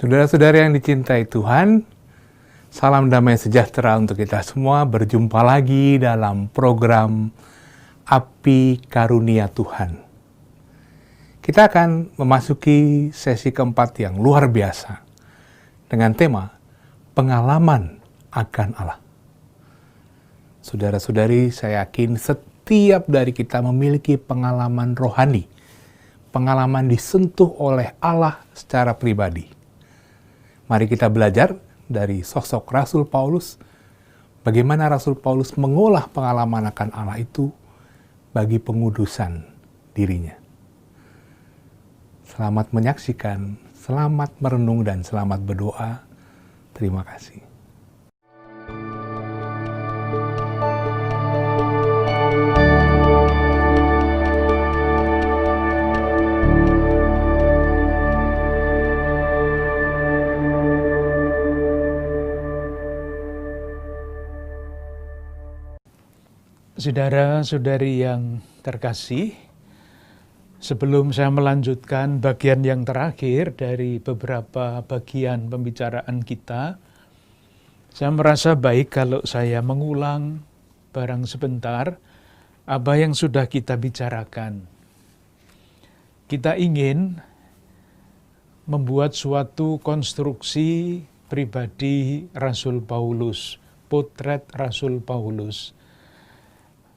Saudara-saudara yang dicintai Tuhan, salam damai sejahtera untuk kita semua. Berjumpa lagi dalam program Api Karunia Tuhan. Kita akan memasuki sesi keempat yang luar biasa dengan tema pengalaman akan Allah. Saudara-saudari, saya yakin setiap dari kita memiliki pengalaman rohani, pengalaman disentuh oleh Allah secara pribadi. Mari kita belajar dari sosok Rasul Paulus, bagaimana Rasul Paulus mengolah pengalaman akan Allah itu bagi pengudusan dirinya. Selamat menyaksikan, selamat merenung, dan selamat berdoa. Terima kasih. Saudara-saudari yang terkasih, sebelum saya melanjutkan bagian yang terakhir dari beberapa bagian pembicaraan kita, saya merasa baik kalau saya mengulang barang sebentar apa yang sudah kita bicarakan. Kita ingin membuat suatu konstruksi pribadi Rasul Paulus, potret Rasul Paulus.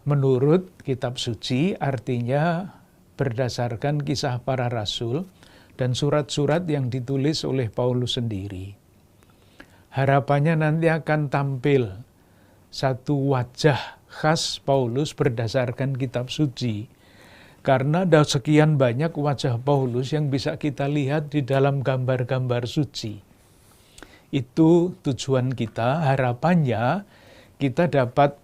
Menurut kitab suci, artinya berdasarkan kisah para rasul dan surat-surat yang ditulis oleh Paulus sendiri. Harapannya nanti akan tampil satu wajah khas Paulus berdasarkan kitab suci. Karena ada sekian banyak wajah Paulus yang bisa kita lihat di dalam gambar-gambar suci. Itu tujuan kita, harapannya kita dapat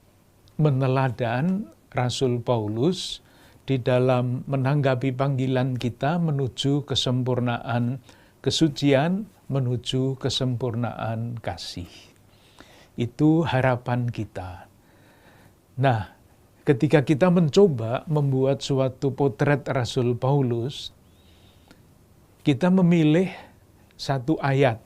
meneladan Rasul Paulus di dalam menanggapi panggilan kita menuju kesempurnaan kesucian, menuju kesempurnaan kasih. Itu harapan kita. Nah, ketika kita mencoba membuat suatu potret Rasul Paulus, kita memilih satu ayat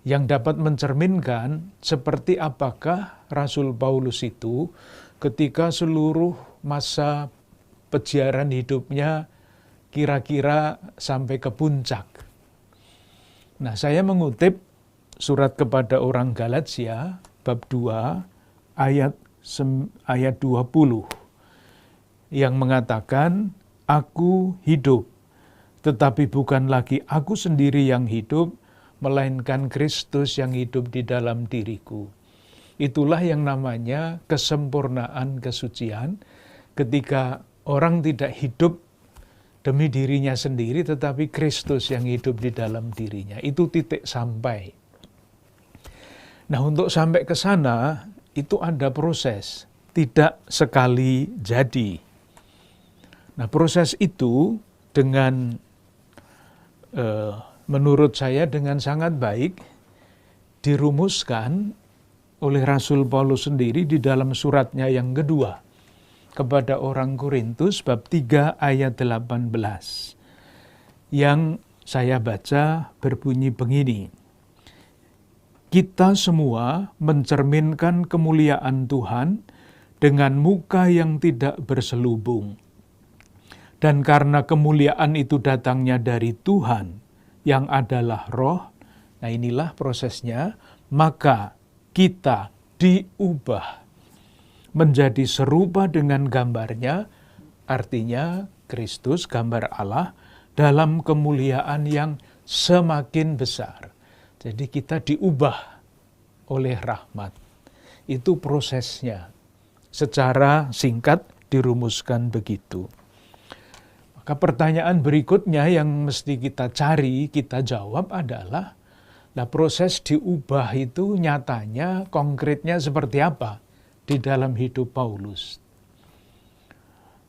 yang dapat mencerminkan seperti apakah Rasul Paulus itu ketika seluruh masa pejiaran hidupnya kira-kira sampai ke puncak. Nah, saya mengutip surat kepada orang Galatia bab 2 ayat 20 yang mengatakan, "Aku hidup, tetapi bukan lagi aku sendiri yang hidup, melainkan Kristus yang hidup di dalam diriku." Itulah yang namanya kesempurnaan kesucian, ketika orang tidak hidup demi dirinya sendiri, tetapi Kristus yang hidup di dalam dirinya. Itu titik sampai. Nah, untuk sampai ke sana, itu ada proses, tidak sekali jadi. Nah, proses itu dengan menurut saya dengan sangat baik dirumuskan oleh Rasul Paulus sendiri di dalam suratnya yang kedua kepada orang Korintus bab 3 ayat 18 yang saya baca berbunyi begini. "Kita semua mencerminkan kemuliaan Tuhan dengan muka yang tidak berselubung. Dan karena kemuliaan itu datangnya dari Tuhan, yang adalah roh," nah inilah prosesnya, "maka kita diubah menjadi serupa dengan gambarnya," artinya Kristus, gambar Allah, "dalam kemuliaan yang semakin besar." Jadi kita diubah oleh rahmat. Itu prosesnya. Secara singkat dirumuskan begitu. Maka pertanyaan berikutnya yang mesti kita cari, kita jawab adalah, nah proses diubah itu nyatanya, konkretnya seperti apa di dalam hidup Paulus?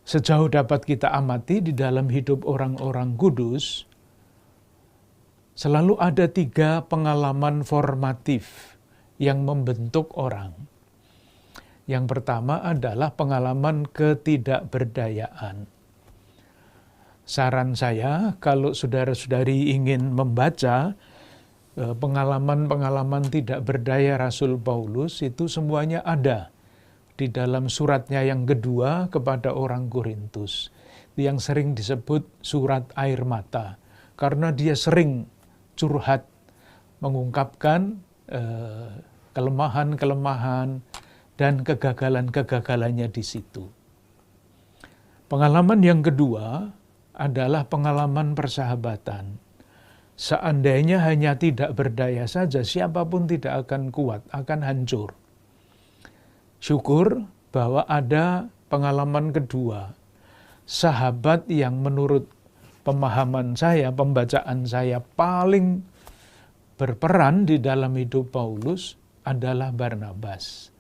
Sejauh dapat kita amati di dalam hidup orang-orang kudus, selalu ada 3 pengalaman formatif yang membentuk orang. Yang pertama adalah pengalaman ketidakberdayaan. Saran saya, kalau saudara-saudari ingin membaca pengalaman-pengalaman tidak berdaya Rasul Paulus, itu semuanya ada di dalam suratnya yang kedua kepada orang Korintus, yang sering disebut surat air mata, karena dia sering curhat, mengungkapkan kelemahan-kelemahan dan kegagalan-kegagalannya di situ. Pengalaman yang kedua adalah pengalaman persahabatan. Seandainya hanya tidak berdaya saja, siapapun tidak akan kuat, akan hancur. Syukur bahwa ada pengalaman kedua, sahabat yang menurut pemahaman saya, pembacaan saya paling berperan di dalam hidup Paulus adalah Barnabas.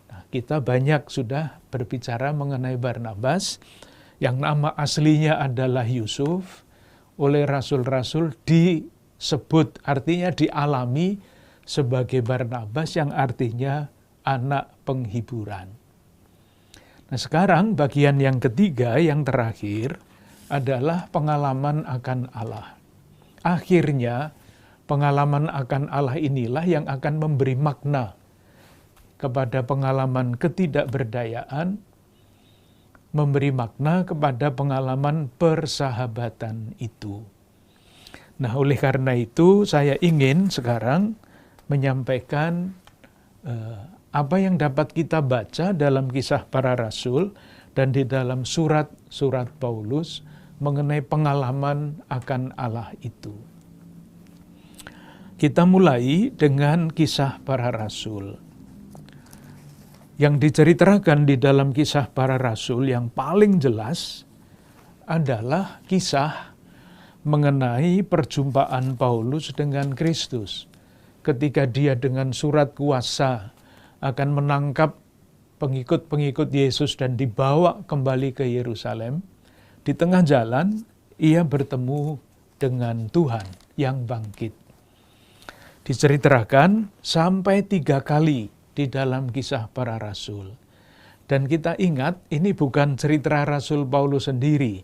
Nah, kita banyak sudah berbicara mengenai Barnabas, yang nama aslinya adalah Yusuf, oleh rasul-rasul disebut, artinya dialami sebagai Barnabas, yang artinya anak penghiburan. Nah, sekarang bagian yang ketiga, yang terakhir, adalah pengalaman akan Allah. Akhirnya, pengalaman akan Allah inilah yang akan memberi makna kepada pengalaman ketidakberdayaan, memberi makna kepada pengalaman persahabatan itu. Nah, oleh karena itu saya ingin sekarang menyampaikan apa yang dapat kita baca dalam Kisah Para Rasul dan di dalam surat-surat Paulus mengenai pengalaman akan Allah itu. Kita mulai dengan Kisah Para Rasul. Yang diceritakan di dalam Kisah Para Rasul yang paling jelas adalah kisah mengenai perjumpaan Paulus dengan Kristus. Ketika dia dengan surat kuasa akan menangkap pengikut-pengikut Yesus dan dibawa kembali ke Yerusalem, di tengah jalan ia bertemu dengan Tuhan yang bangkit. Diceritakan sampai 3 kali di dalam Kisah Para Rasul. Dan kita ingat, ini bukan cerita Rasul Paulus sendiri,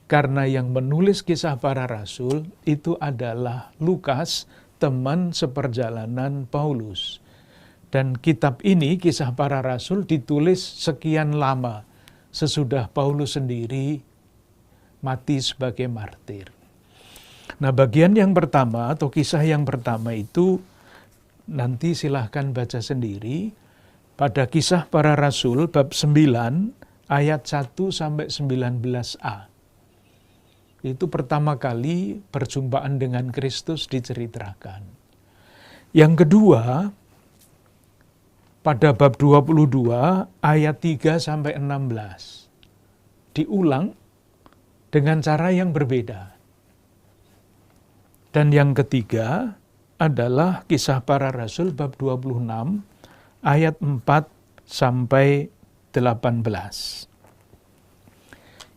karena yang menulis Kisah Para Rasul itu adalah Lukas, teman seperjalanan Paulus. Dan kitab ini, Kisah Para Rasul, ditulis sekian lama sesudah Paulus sendiri mati sebagai martir. Nah, bagian yang pertama atau kisah yang pertama itu nanti silahkan baca sendiri pada Kisah Para Rasul bab 9 ayat 1 sampai 19a. Itu pertama kali perjumpaan dengan Kristus diceritakan. Yang kedua, pada bab 22 ayat 3 sampai 16. Diulang dengan cara yang berbeda. Dan yang ketiga adalah Kisah Para Rasul bab 26 ayat 4 sampai 18.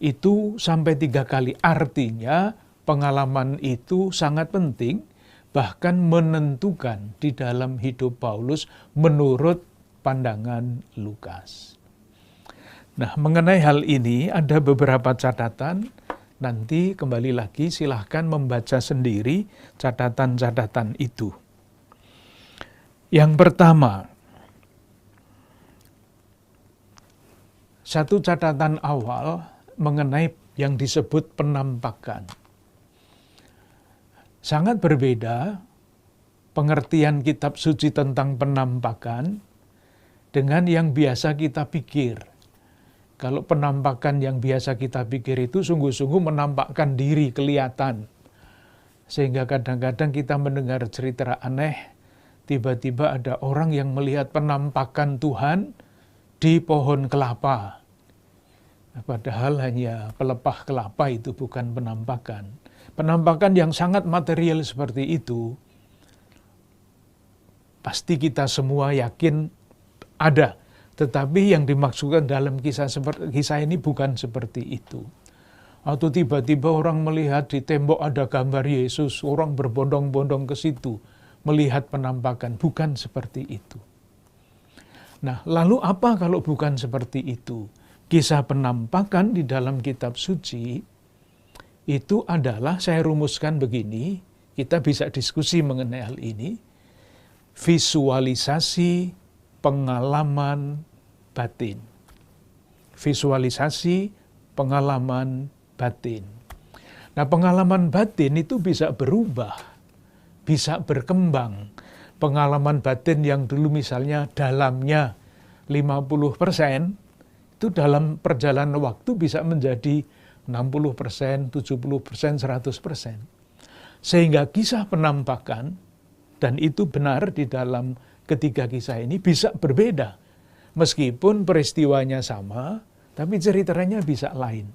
Itu sampai 3 kali, artinya pengalaman itu sangat penting, bahkan menentukan di dalam hidup Paulus menurut pandangan Lukas. Nah, mengenai hal ini ada beberapa catatan. Nanti kembali lagi silahkan membaca sendiri catatan-catatan itu. Yang pertama, satu catatan awal mengenai yang disebut penampakan. Sangat berbeda pengertian kitab suci tentang penampakan dengan yang biasa kita pikir. Kalau penampakan yang biasa kita pikir itu sungguh-sungguh menampakkan diri, kelihatan. Sehingga kadang-kadang kita mendengar cerita aneh, tiba-tiba ada orang yang melihat penampakan Tuhan di pohon kelapa. Nah, padahal hanya pelepah kelapa, itu bukan penampakan. Penampakan yang sangat material seperti itu, pasti kita semua yakin ada. Tetapi yang dimaksudkan dalam kisah ini bukan seperti itu. Atau tiba-tiba orang melihat di tembok ada gambar Yesus, orang berbondong-bondong ke situ, melihat penampakan. Bukan seperti itu. Nah, lalu apa kalau bukan seperti itu? Kisah penampakan di dalam kitab suci itu adalah, saya rumuskan begini, kita bisa diskusi mengenai hal ini, visualisasi pengalaman batin. Visualisasi pengalaman batin. Nah, pengalaman batin itu bisa berubah, bisa berkembang. Pengalaman batin yang dulu misalnya dalamnya 50%, itu dalam perjalanan waktu bisa menjadi 60%, 70%, 100%. Sehingga kisah penampakan, dan itu benar di dalam ketiga kisah ini, bisa berbeda. Meskipun peristiwanya sama, tapi ceritanya bisa lain.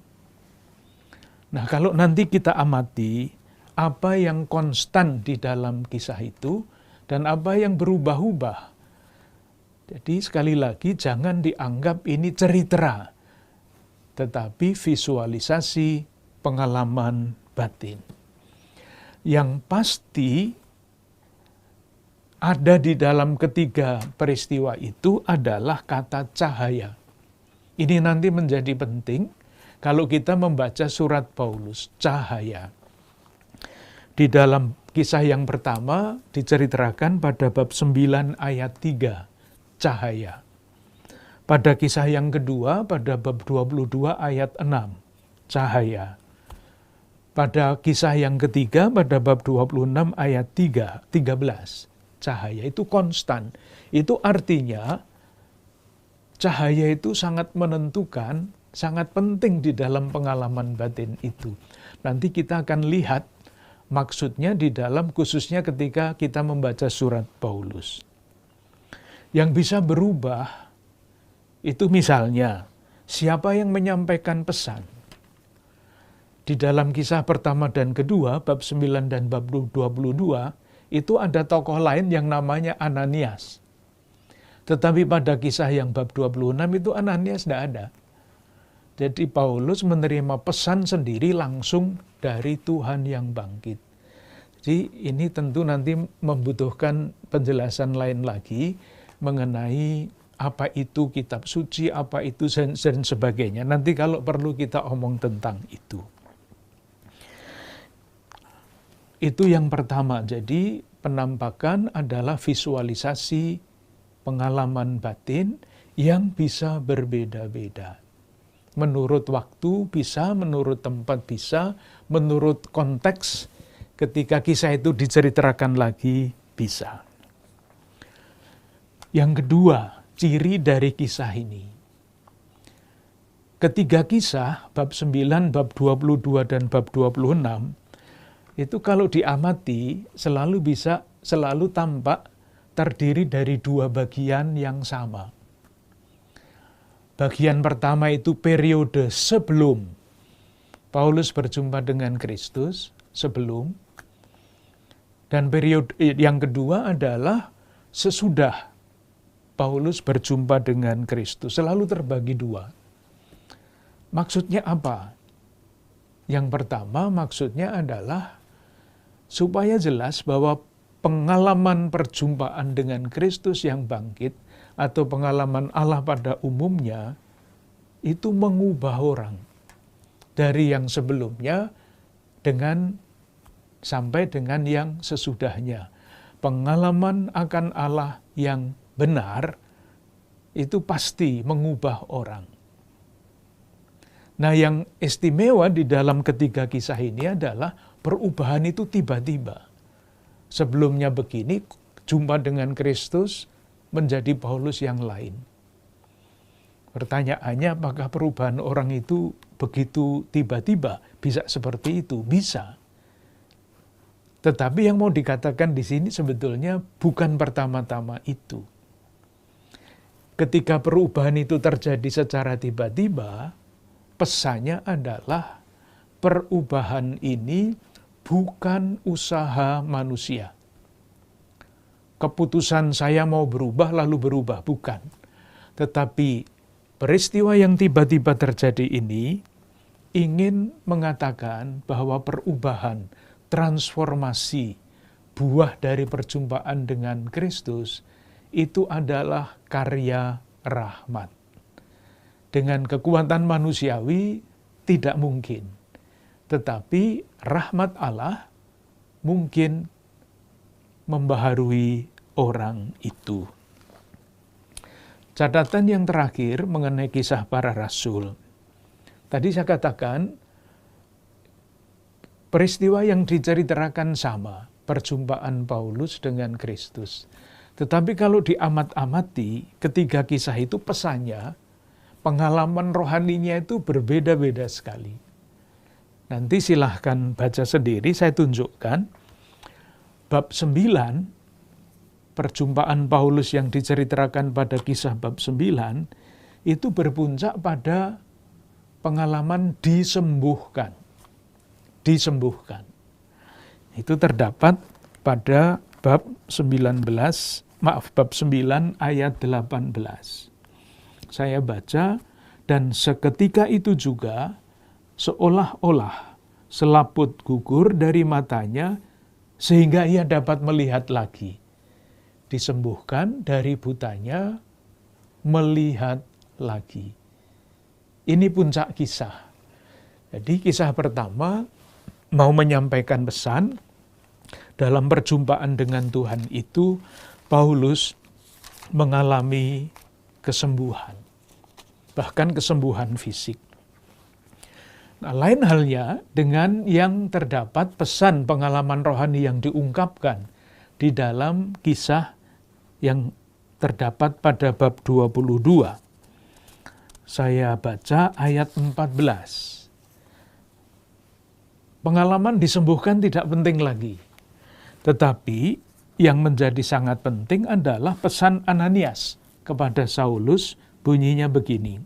Nah, kalau nanti kita amati apa yang konstan di dalam kisah itu dan apa yang berubah-ubah. Jadi sekali lagi jangan dianggap ini cerita, tetapi visualisasi pengalaman batin. Yang pasti ada di dalam ketiga peristiwa itu adalah kata cahaya. Ini nanti menjadi penting kalau kita membaca surat Paulus, cahaya. Di dalam kisah yang pertama diceritakan pada bab 9 ayat 3, cahaya. Pada kisah yang kedua, pada bab 22 ayat 6, cahaya. Pada kisah yang ketiga, pada bab 26 ayat 13, cahaya. Itu konstan. Itu artinya cahaya itu sangat menentukan, sangat penting di dalam pengalaman batin itu. Nanti kita akan lihat maksudnya di dalam, khususnya ketika kita membaca surat Paulus. Yang bisa berubah itu misalnya siapa yang menyampaikan pesan. Di dalam kisah pertama dan kedua, bab 9 dan bab 22, itu ada tokoh lain yang namanya Ananias. Tetapi pada kisah yang bab 26 itu Ananias tidak ada. Jadi Paulus menerima pesan sendiri langsung dari Tuhan yang bangkit. Jadi ini tentu nanti membutuhkan penjelasan lain lagi mengenai apa itu kitab suci, apa itu dan sebagainya. Nanti kalau perlu kita omong tentang itu. Itu yang pertama. Jadi penampakan adalah visualisasi pengalaman batin yang bisa berbeda-beda. Menurut waktu bisa, menurut tempat bisa, menurut konteks ketika kisah itu diceritakan lagi bisa. Yang kedua, ciri dari kisah ini. Ketiga kisah, bab 9, bab 22, dan bab 26, itu kalau diamati selalu tampak terdiri dari dua bagian yang sama. Bagian pertama itu periode sebelum Paulus berjumpa dengan Kristus, sebelum. Dan periode yang kedua adalah sesudah Paulus berjumpa dengan Kristus. Selalu terbagi dua. Maksudnya apa? Yang pertama maksudnya adalah supaya jelas bahwa pengalaman perjumpaan dengan Kristus yang bangkit atau pengalaman Allah pada umumnya itu mengubah orang dari yang sebelumnya sampai dengan yang sesudahnya. Pengalaman akan Allah yang benar itu pasti mengubah orang. Nah, yang istimewa di dalam ketiga kisah ini adalah perubahan itu tiba-tiba. Sebelumnya begini, jumpa dengan Kristus menjadi Paulus yang lain. Pertanyaannya, apakah perubahan orang itu begitu tiba-tiba? Bisa seperti itu? Bisa. Tetapi yang mau dikatakan di sini sebetulnya bukan pertama-tama itu. Ketika perubahan itu terjadi secara tiba-tiba, pesannya adalah perubahan ini bukan usaha manusia. Keputusan saya mau berubah lalu berubah, bukan. Tetapi peristiwa yang tiba-tiba terjadi ini ingin mengatakan bahwa perubahan, transformasi, buah dari perjumpaan dengan Kristus itu adalah karya rahmat. Dengan kekuatan manusiawi tidak mungkin. tetapi rahmat Allah mungkin membaharui orang itu. Catatan yang terakhir mengenai kisah para rasul. Tadi saya katakan, peristiwa yang diceritakan sama, perjumpaan Paulus dengan Kristus. Tetapi kalau diamat-amati, ketiga kisah itu pesannya, pengalaman rohaninya itu berbeda-beda sekali. Nanti silahkan baca sendiri, saya tunjukkan. Bab 9, perjumpaan Paulus yang diceritakan pada kisah bab 9, itu berpuncak pada pengalaman disembuhkan. Disembuhkan. Itu terdapat pada bab 9 ayat 18. Saya baca, dan seketika itu juga seolah-olah selaput gugur dari matanya sehingga ia dapat melihat lagi. Disembuhkan dari butanya, melihat lagi. Ini puncak kisah. Jadi kisah pertama mau menyampaikan pesan. Dalam perjumpaan dengan Tuhan itu, Paulus mengalami kesembuhan. Bahkan kesembuhan fisik. Nah, lain halnya dengan yang terdapat pesan pengalaman rohani yang diungkapkan di dalam kisah yang terdapat pada bab 22. Saya baca ayat 14. Pengalaman disembuhkan tidak penting lagi. Tetapi yang menjadi sangat penting adalah pesan Ananias kepada Saulus, bunyinya begini.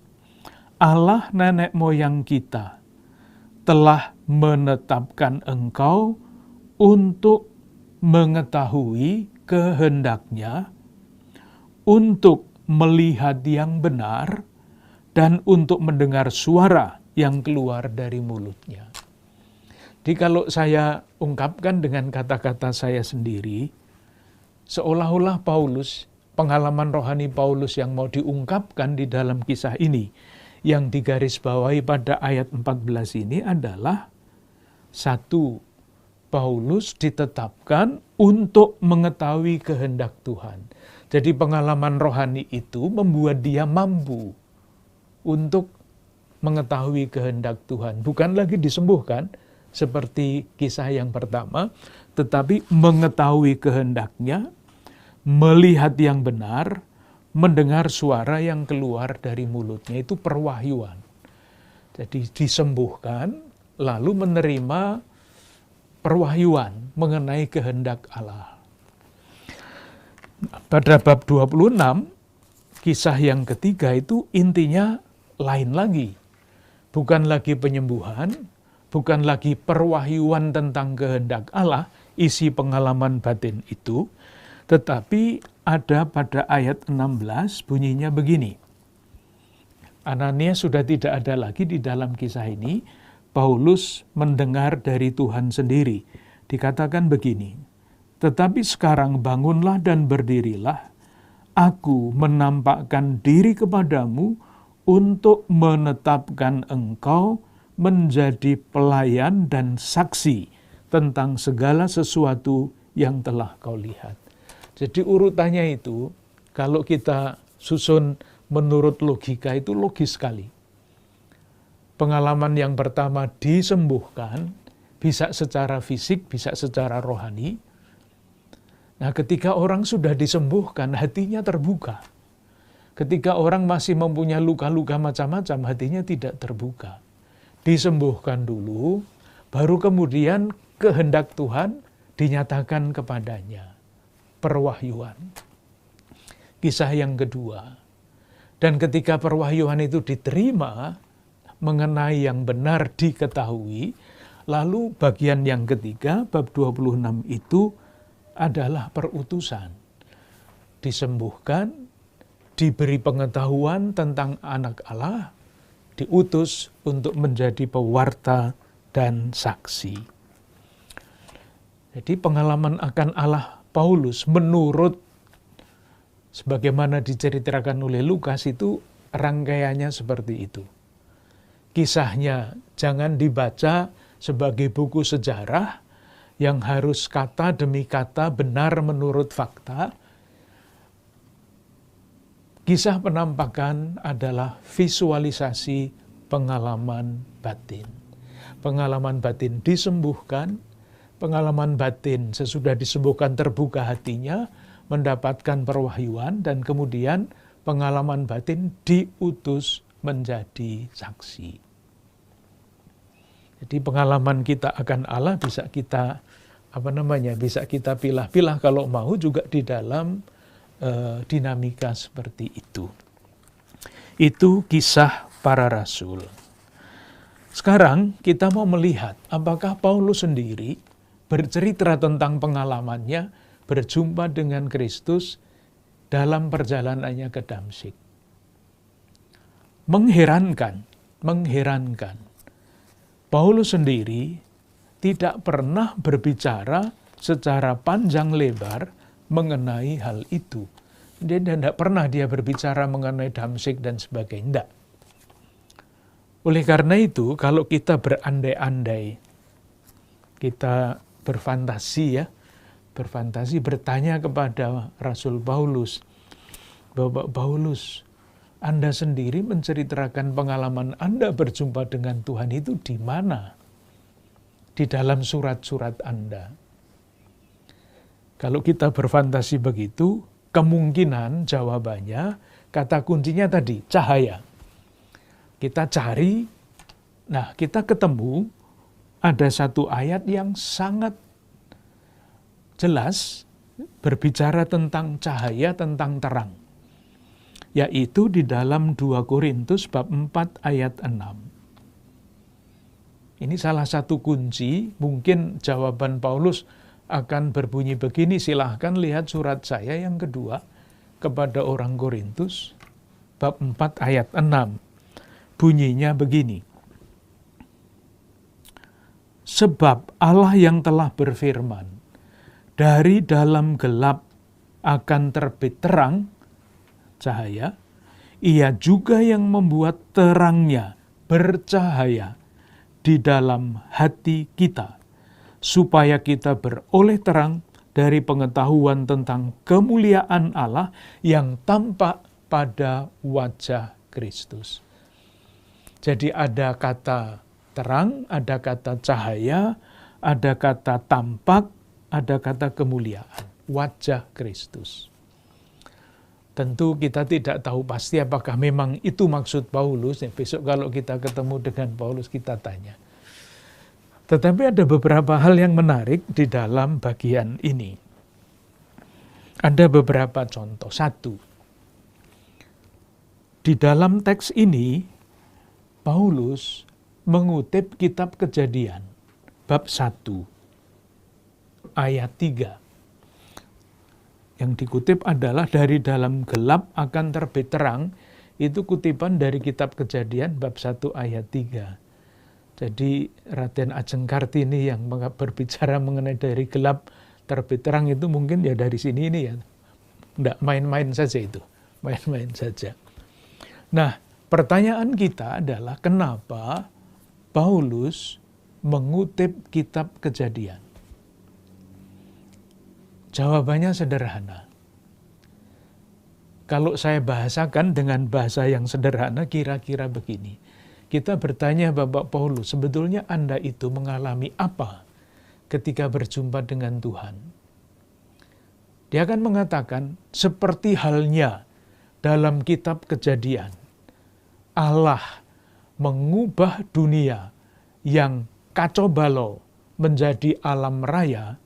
Allah nenek moyang kita telah menetapkan engkau untuk mengetahui kehendaknya, untuk melihat yang benar, dan untuk mendengar suara yang keluar dari mulutnya. Jadi kalau saya ungkapkan dengan kata-kata saya sendiri, seolah-olah Paulus, pengalaman rohani Paulus yang mau diungkapkan di dalam kisah ini, yang digarisbawahi pada ayat 14 ini adalah, satu, Paulus ditetapkan untuk mengetahui kehendak Tuhan. Jadi pengalaman rohani itu membuat dia mampu untuk mengetahui kehendak Tuhan. Bukan lagi disembuhkan seperti kisah yang pertama, tetapi mengetahui kehendaknya, melihat yang benar, mendengar suara yang keluar dari mulutnya. Itu perwahyuan. Jadi disembuhkan, lalu menerima perwahyuan mengenai kehendak Allah. Pada bab 26, kisah yang ketiga itu intinya lain lagi. Bukan lagi penyembuhan, bukan lagi perwahyuan tentang kehendak Allah, isi pengalaman batin itu, tetapi ada pada ayat 16 bunyinya begini. Ananias sudah tidak ada lagi di dalam kisah ini, Paulus mendengar dari Tuhan sendiri. Dikatakan begini, tetapi sekarang bangunlah dan berdirilah, aku menampakkan diri kepadamu untuk menetapkan engkau menjadi pelayan dan saksi tentang segala sesuatu yang telah kau lihat. Jadi urutannya itu, kalau kita susun menurut logika itu logis sekali. Pengalaman yang pertama disembuhkan, bisa secara fisik, bisa secara rohani. Nah, ketika orang sudah disembuhkan, hatinya terbuka. Ketika orang masih mempunyai luka-luka macam-macam, hatinya tidak terbuka. Disembuhkan dulu, baru kemudian kehendak Tuhan dinyatakan kepadanya. Perwahyuan. Kisah yang kedua. Dan ketika perwahyuan itu diterima, mengenai yang benar diketahui, lalu bagian yang ketiga, bab 26 itu adalah perutusan. Disembuhkan, diberi pengetahuan tentang anak Allah, diutus untuk menjadi pewarta dan saksi. Jadi pengalaman akan Allah Paulus menurut sebagaimana diceritakan oleh Lukas itu rangkaiannya seperti itu. Kisahnya jangan dibaca sebagai buku sejarah yang harus kata demi kata benar menurut fakta. Kisah penampakan adalah visualisasi pengalaman batin. Pengalaman batin disembuhkan, pengalaman batin sesudah disembuhkan terbuka hatinya, mendapatkan perwahyuan, dan kemudian pengalaman batin diutus menjadi saksi. Jadi pengalaman kita akan Allah bisa kita bisa kita pilah-pilah kalau mau juga di dalam dinamika seperti itu. Itu kisah para rasul. Sekarang kita mau melihat apakah Paulus sendiri bercerita tentang pengalamannya berjumpa dengan Kristus dalam perjalanannya ke Damsyik. Mengherankan. Paulus sendiri tidak pernah berbicara secara panjang lebar mengenai hal itu. Dia tidak pernah berbicara mengenai Damsyik dan sebagainya. Tidak. Oleh karena itu, kalau kita berandai-andai, kita berfantasi bertanya kepada Rasul Paulus, Bapak Paulus, Anda sendiri menceritakan pengalaman Anda berjumpa dengan Tuhan itu di mana? Di dalam surat-surat Anda. Kalau kita berfantasi begitu, kemungkinan jawabannya, kata kuncinya tadi, cahaya. Kita cari, kita ketemu ada satu ayat yang sangat jelas berbicara tentang cahaya, tentang terang. Yaitu di dalam 2 Korintus bab 4 ayat 6. Ini salah satu kunci, mungkin jawaban Paulus akan berbunyi begini, silahkan lihat surat saya yang kedua kepada orang Korintus, bab 4 ayat 6. Bunyinya begini. Sebab Allah yang telah berfirman, dari dalam gelap akan terbit terang, cahaya, Ia juga yang membuat terangnya bercahaya di dalam hati kita, supaya kita beroleh terang dari pengetahuan tentang kemuliaan Allah yang tampak pada wajah Kristus. Jadi ada kata terang, ada kata cahaya, ada kata tampak, ada kata kemuliaan, wajah Kristus. Tentu kita tidak tahu pasti apakah memang itu maksud Paulus. Besok kalau kita ketemu dengan Paulus kita tanya. Tetapi ada beberapa hal yang menarik di dalam bagian ini. Ada beberapa contoh. Satu, di dalam teks ini Paulus mengutip kitab Kejadian bab 1 ayat 3. Yang dikutip adalah dari dalam gelap akan terbit terang. Itu kutipan dari kitab Kejadian bab 1 ayat 3. Jadi Raden Ajeng Kartini yang berbicara mengenai dari gelap terbit terang itu mungkin ya dari sini ini ya. Enggak main-main saja itu. Main-main saja. Nah, pertanyaan kita adalah kenapa Paulus mengutip kitab Kejadian? Jawabannya sederhana. Kalau saya bahasakan dengan bahasa yang sederhana kira-kira begini. Kita bertanya Bapak Paulus, sebetulnya Anda itu mengalami apa ketika berjumpa dengan Tuhan? Dia akan mengatakan, seperti halnya dalam kitab Kejadian. Allah mengubah dunia yang kacau balau menjadi alam raya,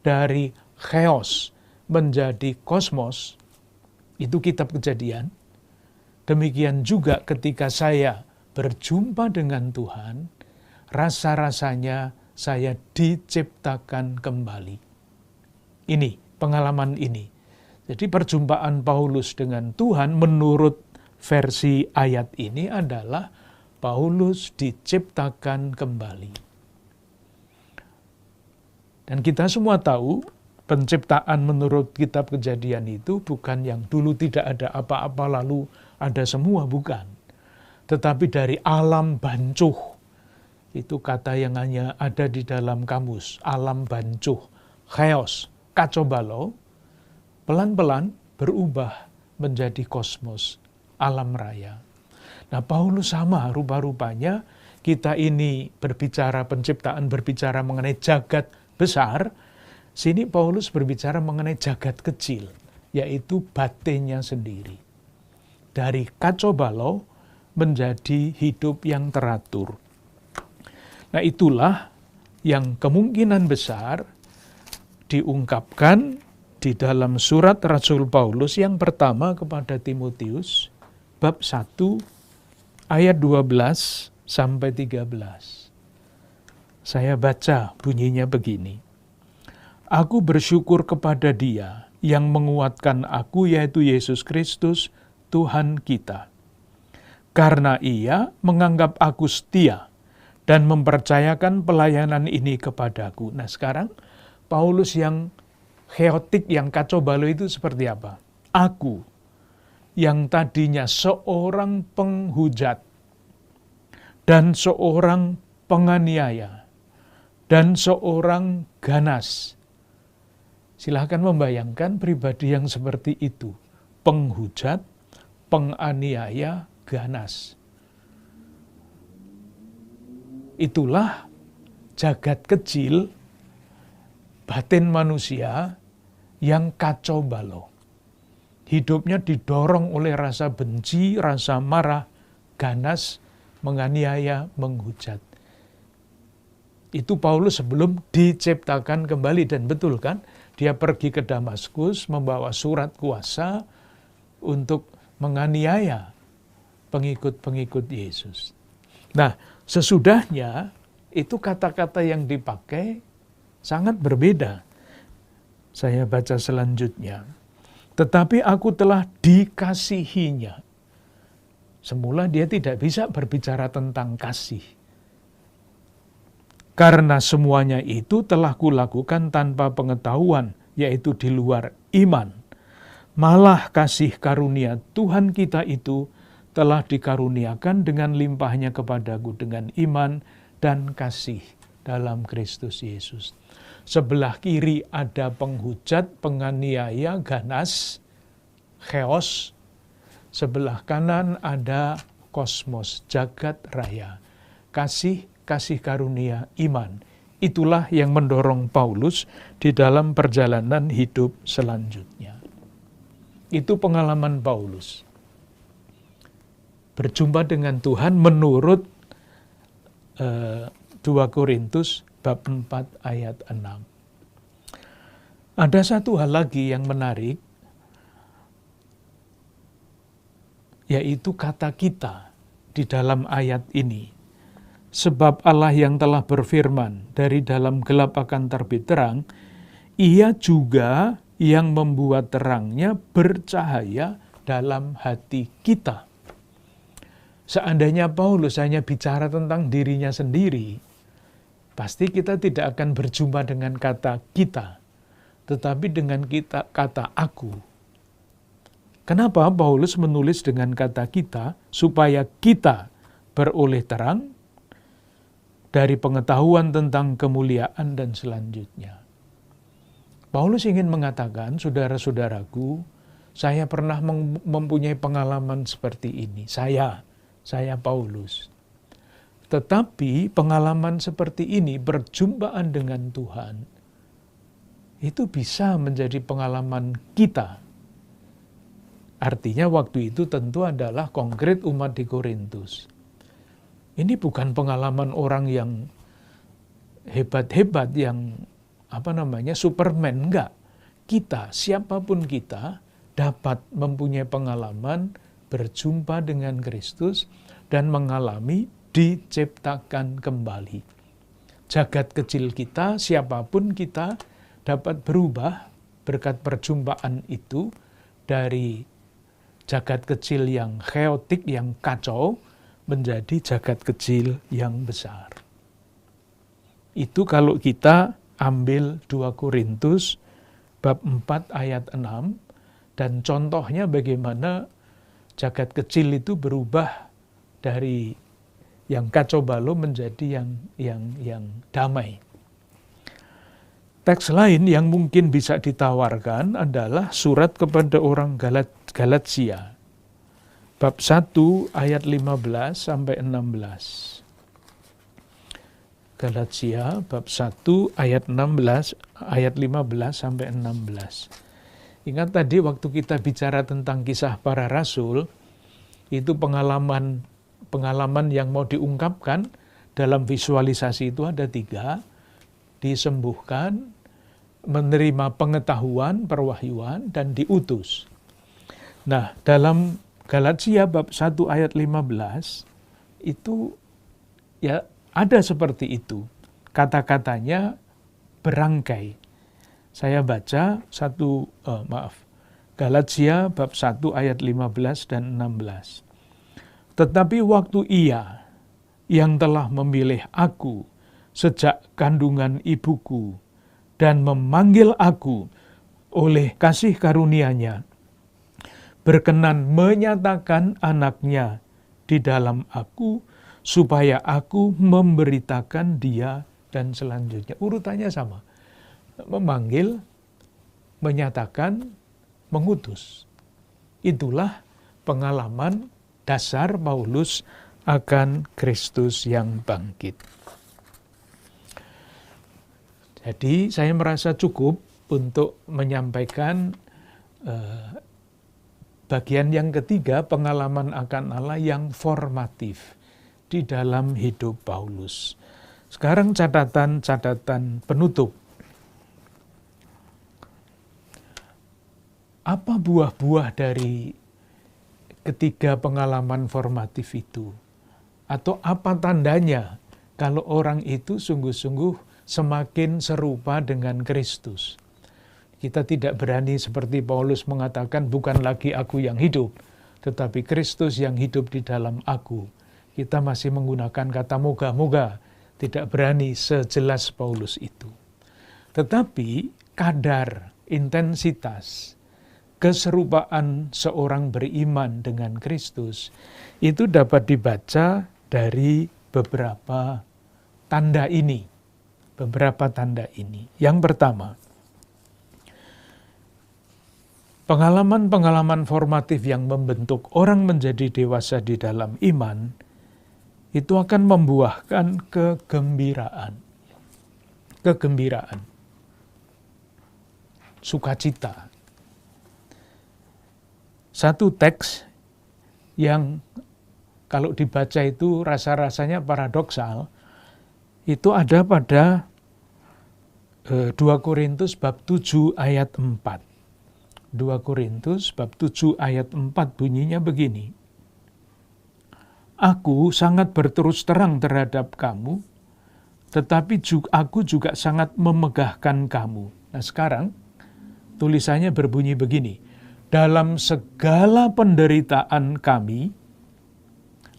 dari chaos menjadi kosmos. Itu kitab Kejadian. Demikian juga ketika saya berjumpa dengan Tuhan, rasa-rasanya saya diciptakan kembali. Ini, pengalaman ini. Jadi perjumpaan Paulus dengan Tuhan menurut versi ayat ini adalah Paulus diciptakan kembali. Dan kita semua tahu penciptaan menurut kitab Kejadian itu bukan yang dulu tidak ada apa-apa lalu ada semua, bukan. Tetapi dari alam bancuh itu kata yang hanya ada di dalam kamus, alam bancuh, chaos, kacau balau, pelan-pelan berubah menjadi kosmos, alam raya. Nah, Paulus sama rupa-rupanya, kita ini berbicara penciptaan, berbicara mengenai jagat besar, sini Paulus berbicara mengenai jagat kecil, yaitu batinnya sendiri. Dari kacau balau menjadi hidup yang teratur. Nah, itulah yang kemungkinan besar diungkapkan di dalam surat Rasul Paulus yang pertama kepada Timotius, bab 1, ayat 12 sampai 13. Saya baca bunyinya begini. Aku bersyukur kepada Dia yang menguatkan aku, yaitu Yesus Kristus, Tuhan kita. Karena Ia menganggap aku setia dan mempercayakan pelayanan ini kepadaku. Nah, sekarang Paulus yang chaotic, yang kacau balau itu seperti apa? Aku yang tadinya seorang penghujat dan seorang penganiaya dan seorang ganas. Silahkan membayangkan pribadi yang seperti itu. Penghujat, penganiaya, ganas. Itulah jagat kecil batin manusia yang kacau balau. Hidupnya didorong oleh rasa benci, rasa marah, ganas, menganiaya, menghujat. Itu Paulus sebelum diciptakan kembali, dan betul kan? Dia pergi ke Damaskus membawa surat kuasa untuk menganiaya pengikut-pengikut Yesus. Nah, sesudahnya itu kata-kata yang dipakai sangat berbeda. Saya baca selanjutnya. Tetapi aku telah dikasihinya. Semula dia tidak bisa berbicara tentang kasih. Karena semuanya itu telah kulakukan tanpa pengetahuan, yaitu di luar iman. Malah kasih karunia Tuhan kita itu telah dikaruniakan dengan limpahnya kepadaku dengan iman dan kasih dalam Kristus Yesus. Sebelah kiri ada penghujat, penganiaya, ganas, chaos. Sebelah kanan ada kosmos, jagat raya. Kasih karunia, iman. Itulah yang mendorong Paulus di dalam perjalanan hidup selanjutnya. Itu pengalaman Paulus. Berjumpa dengan Tuhan menurut 2 Korintus bab 4 ayat 6. Ada satu hal lagi yang menarik, yaitu kata kita di dalam ayat ini. Sebab Allah yang telah berfirman, dari dalam gelap akan terbit terang, Ia juga yang membuat terangnya bercahaya dalam hati kita. Seandainya Paulus hanya bicara tentang dirinya sendiri, pasti kita tidak akan berjumpa dengan kata kita, tetapi dengan kata aku. Kenapa Paulus menulis dengan kata kita? Supaya kita beroleh terang dari pengetahuan tentang kemuliaan dan selanjutnya. Paulus ingin mengatakan, saudara-saudaraku, saya pernah mempunyai pengalaman seperti ini. Saya Paulus. Tetapi pengalaman seperti ini, perjumpaan dengan Tuhan, itu bisa menjadi pengalaman kita. Artinya waktu itu tentu adalah konkret umat di Korintus. Ini bukan pengalaman orang yang hebat-hebat, yang Superman, enggak. Kita, siapapun kita, dapat mempunyai pengalaman berjumpa dengan Kristus dan mengalami diciptakan kembali. Jagat kecil kita, siapapun kita, dapat berubah berkat perjumpaan itu dari jagat kecil yang chaotic, yang kacau, menjadi jagat kecil yang besar. Itu kalau kita ambil 2 Korintus bab 4 ayat 6, dan contohnya bagaimana jagat kecil itu berubah dari yang kacau balau menjadi yang damai. Teks lain yang mungkin bisa ditawarkan adalah surat kepada orang Galatia. Bab 1 ayat 15 sampai 16. Galatia bab 1 ayat 15 sampai 16. Ingat tadi waktu kita bicara tentang kisah para rasul, itu pengalaman yang mau diungkapkan dalam visualisasi itu ada 3, disembuhkan, menerima pengetahuan, perwahyuan, dan diutus. Nah, dalam Galatia bab 1 ayat 15, itu ya ada seperti itu. Kata-katanya berangkai. Saya baca Galatia bab 1 ayat 15 dan 16. Tetapi waktu Ia yang telah memilih aku sejak kandungan ibuku dan memanggil aku oleh kasih karunia-Nya, berkenan menyatakan anaknya di dalam aku, supaya aku memberitakan Dia, dan selanjutnya. Urutannya sama. Memanggil, menyatakan, mengutus. Itulah pengalaman dasar Paulus akan Kristus yang bangkit. Jadi saya merasa cukup untuk menyampaikan bagian yang ketiga, pengalaman akan Allah yang formatif di dalam hidup Paulus. Sekarang catatan penutup. Apa buah-buah dari ketiga pengalaman formatif itu? Atau apa tandanya kalau orang itu sungguh-sungguh semakin serupa dengan Kristus? Kita tidak berani seperti Paulus mengatakan, bukan lagi aku yang hidup, tetapi Kristus yang hidup di dalam aku. Kita masih menggunakan kata moga-moga, tidak berani sejelas Paulus itu. Tetapi kadar, intensitas, keserupaan seorang beriman dengan Kristus itu dapat dibaca dari beberapa tanda ini. Yang pertama, pengalaman-pengalaman formatif yang membentuk orang menjadi dewasa di dalam iman itu akan membuahkan kegembiraan, sukacita. Satu teks yang kalau dibaca itu rasa-rasanya paradoksal, itu ada pada 2 Korintus bab 7 ayat 4. 2 Korintus bab 7 ayat 4 bunyinya begini. Aku sangat berterus terang terhadap kamu, tetapi aku juga sangat memegahkan kamu. Nah sekarang tulisannya berbunyi begini. Dalam segala penderitaan kami,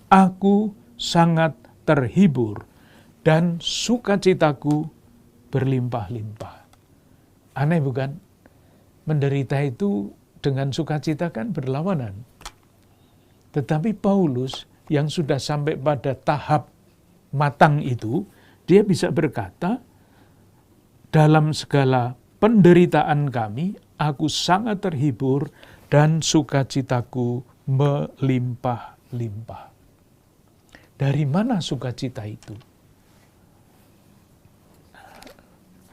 aku sangat terhibur dan sukacitaku berlimpah-limpah. Aneh bukan? Menderita itu dengan sukacita kan berlawanan. Tetapi Paulus yang sudah sampai pada tahap matang itu, dia bisa berkata, dalam segala penderitaan kami, aku sangat terhibur dan sukacitaku melimpah-limpah. Dari mana sukacita itu?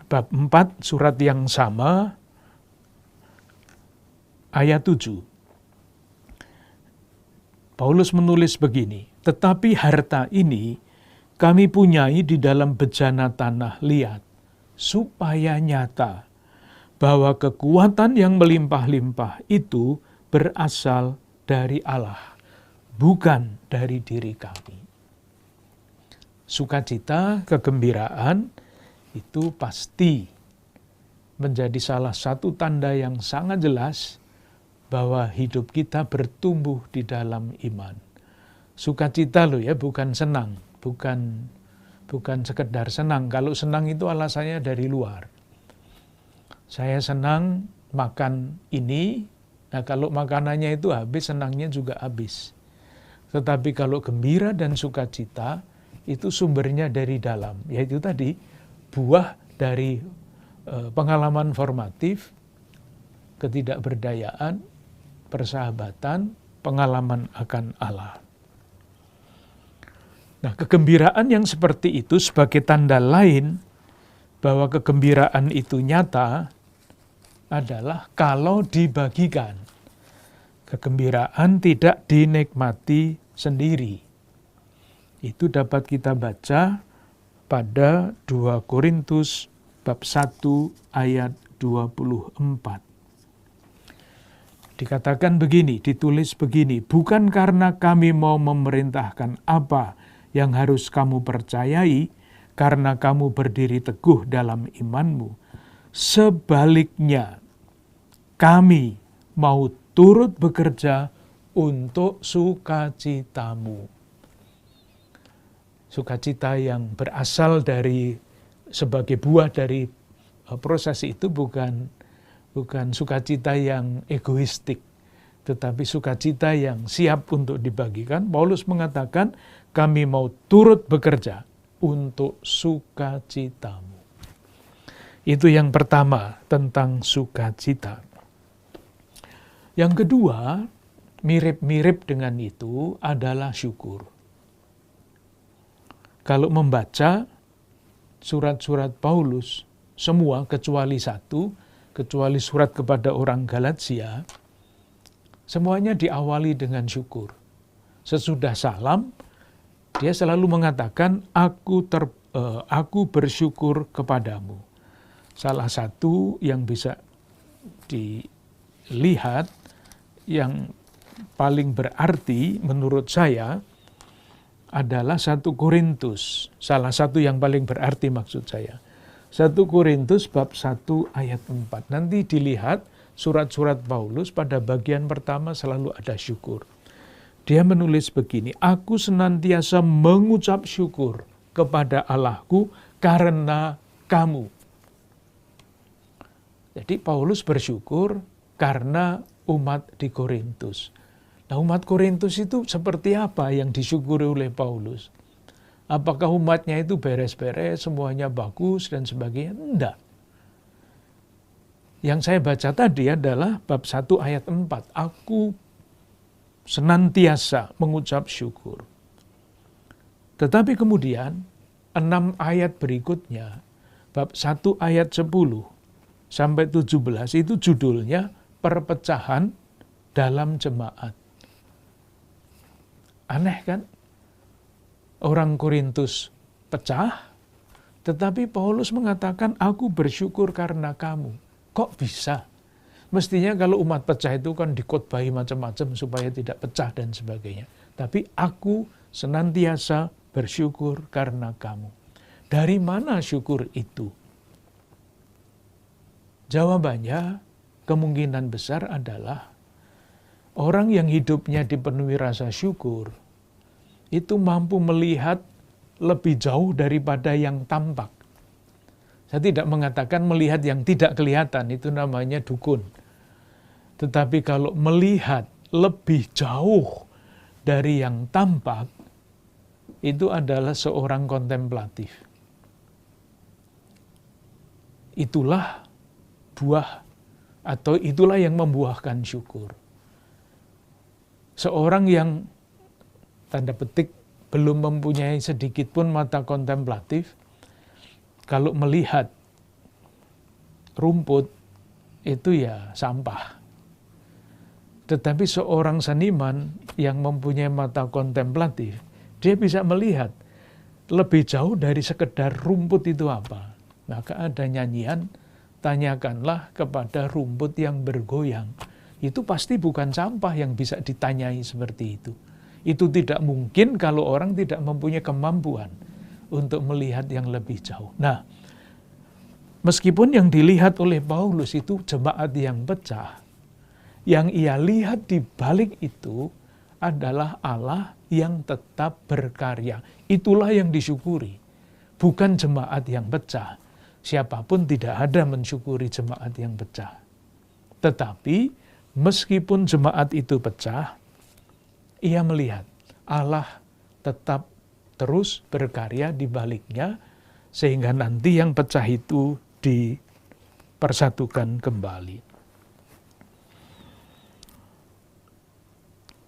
Bab 4 surat yang sama, ayat 7. Paulus menulis begini, tetapi harta ini kami punyai di dalam bejana tanah liat, supaya nyata bahwa kekuatan yang melimpah-limpah itu berasal dari Allah, bukan dari diri kami. Sukacita, kegembiraan, itu pasti menjadi salah satu tanda yang sangat jelas bahwa hidup kita bertumbuh di dalam iman. Sukacita loh ya, bukan senang, bukan sekedar senang. Kalau senang itu alasannya dari luar. Saya senang makan ini, nah kalau makanannya itu habis, senangnya juga habis. Tetapi kalau gembira dan sukacita itu sumbernya dari dalam, yaitu tadi buah dari pengalaman formatif, ketidakberdayaan, persahabatan, pengalaman akan Allah. Nah, kegembiraan yang seperti itu sebagai tanda lain bahwa kegembiraan itu nyata adalah kalau dibagikan. Kegembiraan tidak dinikmati sendiri. Itu dapat kita baca pada 2 Korintus bab 1 ayat 24. Dikatakan begini, ditulis begini, bukan karena kami mau memerintahkan apa yang harus kamu percayai, karena kamu berdiri teguh dalam imanmu. Sebaliknya, kami mau turut bekerja untuk sukacitamu. Sukacita yang berasal dari sebagai buah dari proses itu bukan sukacita yang egoistik, tetapi sukacita yang siap untuk dibagikan. Paulus mengatakan, kami mau turut bekerja untuk sukacitamu. Itu yang pertama tentang sukacita. Yang kedua, mirip-mirip dengan itu adalah syukur. Kalau membaca surat-surat Paulus, semua kecuali satu, kecuali surat kepada orang Galatia, semuanya diawali dengan syukur. Sesudah salam, dia selalu mengatakan, aku bersyukur kepadamu. Salah satu yang bisa dilihat, yang paling berarti menurut saya, adalah 1 Korintus. Salah satu yang paling berarti maksud saya. 1 Korintus bab 1 ayat 4. Nanti dilihat surat-surat Paulus pada bagian pertama selalu ada syukur. Dia menulis begini, aku senantiasa mengucap syukur kepada Allahku karena kamu. Jadi Paulus bersyukur karena umat di Korintus. Nah, umat Korintus itu seperti apa yang disyukuri oleh Paulus? Apakah umatnya itu beres-beres, semuanya bagus dan sebagainya? Enggak. Yang saya baca tadi adalah bab 1 ayat 4. Aku senantiasa mengucap syukur. Tetapi kemudian 6 ayat berikutnya, bab 1 ayat 10 sampai 17 itu judulnya perpecahan dalam jemaat. Aneh kan? Orang Korintus pecah, tetapi Paulus mengatakan, aku bersyukur karena kamu. Kok bisa? Mestinya kalau umat pecah itu kan dikhotbahi macam-macam supaya tidak pecah dan sebagainya. Tapi aku senantiasa bersyukur karena kamu. Dari mana syukur itu? Jawabannya kemungkinan besar adalah orang yang hidupnya dipenuhi rasa syukur itu mampu melihat lebih jauh daripada yang tampak. Saya tidak mengatakan melihat yang tidak kelihatan, itu namanya dukun. Tetapi kalau melihat lebih jauh dari yang tampak, itu adalah seorang kontemplatif. Itulah buah atau itulah yang membuahkan syukur. Seorang yang tanda petik belum mempunyai sedikit pun mata kontemplatif, kalau melihat rumput itu ya sampah. Tetapi seorang seniman yang mempunyai mata kontemplatif, dia bisa melihat lebih jauh dari sekedar rumput itu apa. Maka ada nyanyian, tanyakanlah kepada rumput yang bergoyang. Itu pasti bukan sampah yang bisa ditanyai seperti itu. Itu tidak mungkin kalau orang tidak mempunyai kemampuan untuk melihat yang lebih jauh. Nah, meskipun yang dilihat oleh Paulus itu jemaat yang pecah, yang ia lihat di balik itu adalah Allah yang tetap berkarya. Itulah yang disyukuri, bukan jemaat yang pecah. Siapapun tidak ada mensyukuri jemaat yang pecah. Tetapi meskipun jemaat itu pecah, ia melihat Allah tetap terus berkarya di baliknya, sehingga nanti yang pecah itu dipersatukan kembali.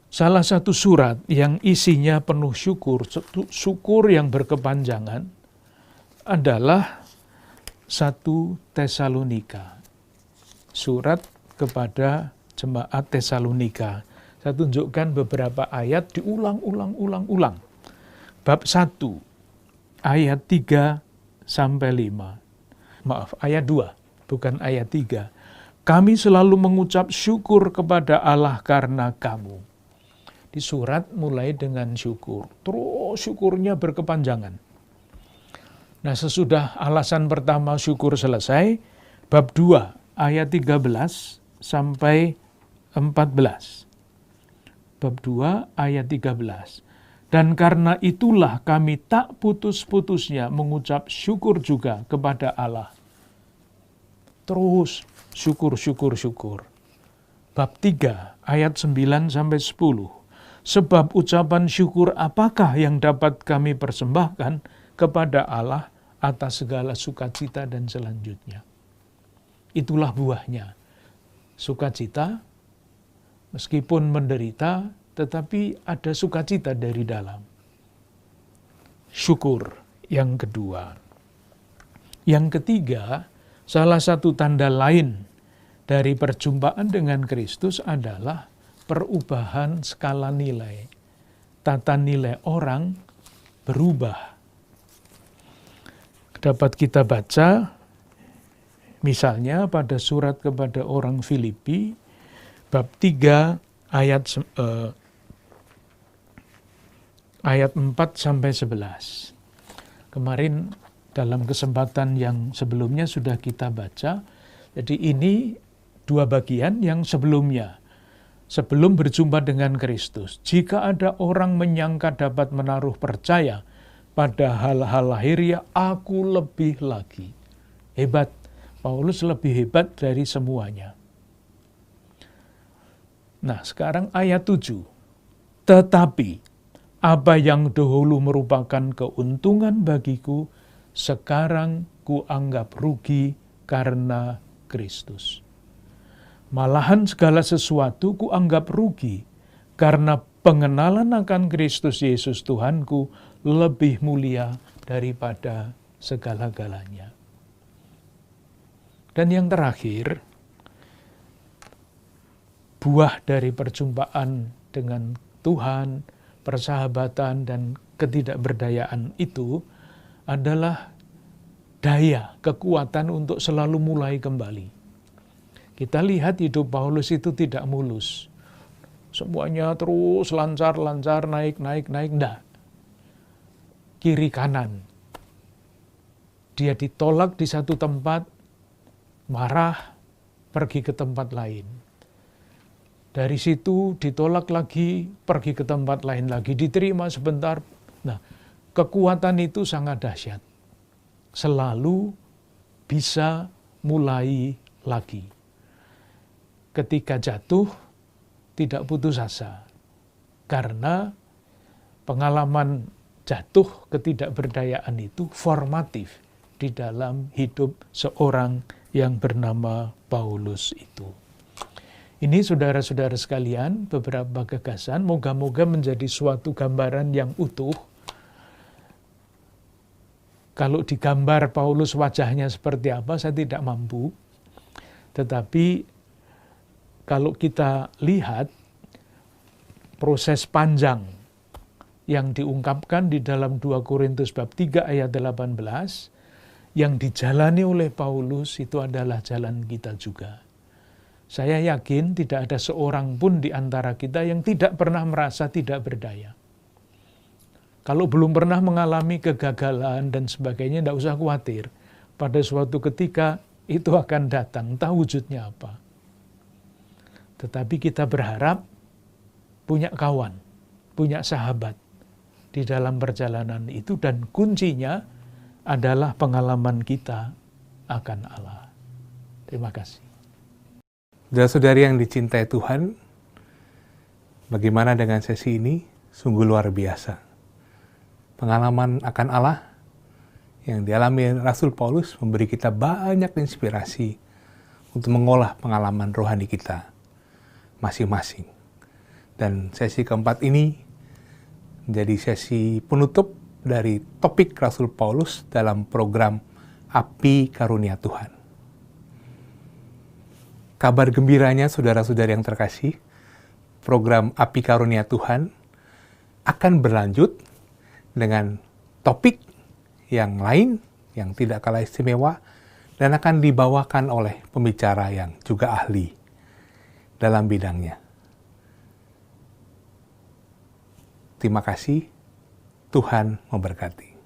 Salah satu surat yang isinya penuh syukur yang berkepanjangan adalah 1 Tesalonika. Surat kepada jemaat Tesalonika. Saya tunjukkan beberapa ayat diulang-ulang. Bab 1, ayat 3 sampai 5. Maaf, ayat 2, bukan ayat 3. Kami selalu mengucap syukur kepada Allah karena kamu. Di surat mulai dengan syukur, terus syukurnya berkepanjangan. Nah, sesudah alasan pertama syukur selesai, bab 2 ayat 13 sampai 14. Bab 2 ayat 13. Dan karena itulah kami tak putus-putusnya mengucap syukur juga kepada Allah. Terus syukur. Bab 3 ayat 9 sampai 10. Sebab ucapan syukur apakah yang dapat kami persembahkan kepada Allah atas segala sukacita dan selanjutnya. Itulah buahnya. Sukacita, meskipun menderita, tetapi ada sukacita dari dalam. Syukur yang kedua. Yang ketiga, salah satu tanda lain dari perjumpaan dengan Kristus adalah perubahan skala nilai. Tata nilai orang berubah. Dapat kita baca, misalnya pada surat kepada orang Filipi, bab 3 ayat 4 sampai 11. Kemarin dalam kesempatan yang sebelumnya sudah kita baca. Jadi ini dua bagian yang sebelumnya. Sebelum berjumpa dengan Kristus, jika ada orang menyangka dapat menaruh percaya pada hal-hal lahiriah, aku lebih lagi. Hebat, Paulus lebih hebat dari semuanya. Nah, sekarang ayat 7. Tetapi, apa yang dahulu merupakan keuntungan bagiku, sekarang kuanggap rugi karena Kristus. Malahan segala sesuatu kuanggap rugi, karena pengenalan akan Kristus Yesus Tuhanku lebih mulia daripada segala-galanya. Dan yang terakhir, buah dari perjumpaan dengan Tuhan, persahabatan dan ketidakberdayaan itu adalah daya, kekuatan untuk selalu mulai kembali. Kita lihat hidup Paulus itu tidak mulus. Semuanya terus lancar, naik. Enggak. Kiri kanan. Dia ditolak di satu tempat, marah, pergi ke tempat lain. Dari situ ditolak lagi, pergi ke tempat lain lagi, diterima sebentar. Nah, kekuatan itu sangat dahsyat. Selalu bisa mulai lagi. Ketika jatuh, tidak putus asa. Karena pengalaman jatuh ketidakberdayaan itu formatif di dalam hidup seorang yang bernama Paulus itu. Ini saudara-saudara sekalian, beberapa gagasan, moga-moga menjadi suatu gambaran yang utuh. Kalau digambar Paulus wajahnya seperti apa, saya tidak mampu. Tetapi kalau kita lihat proses panjang yang diungkapkan di dalam 2 Korintus bab 3 ayat 18, yang dijalani oleh Paulus itu adalah jalan kita juga. Saya yakin tidak ada seorang pun di antara kita yang tidak pernah merasa tidak berdaya. Kalau belum pernah mengalami kegagalan dan sebagainya, tidak usah khawatir. Pada suatu ketika itu akan datang, entah wujudnya apa. Tetapi kita berharap punya kawan, punya sahabat di dalam perjalanan itu, dan kuncinya adalah pengalaman kita akan Allah. Terima kasih. Saudara-saudari yang dicintai Tuhan, bagaimana dengan sesi ini? sungguh luar biasa. Pengalaman akan Allah yang dialami Rasul Paulus memberi kita banyak inspirasi untuk mengolah pengalaman rohani kita masing-masing. Dan sesi keempat ini menjadi sesi penutup dari topik Rasul Paulus dalam program Api Karunia Tuhan. Kabar gembiranya saudara-saudari yang terkasih, program Api Karunia Tuhan akan berlanjut dengan topik yang lain yang tidak kalah istimewa dan akan dibawakan oleh pembicara yang juga ahli dalam bidangnya. Terima kasih, Tuhan memberkati.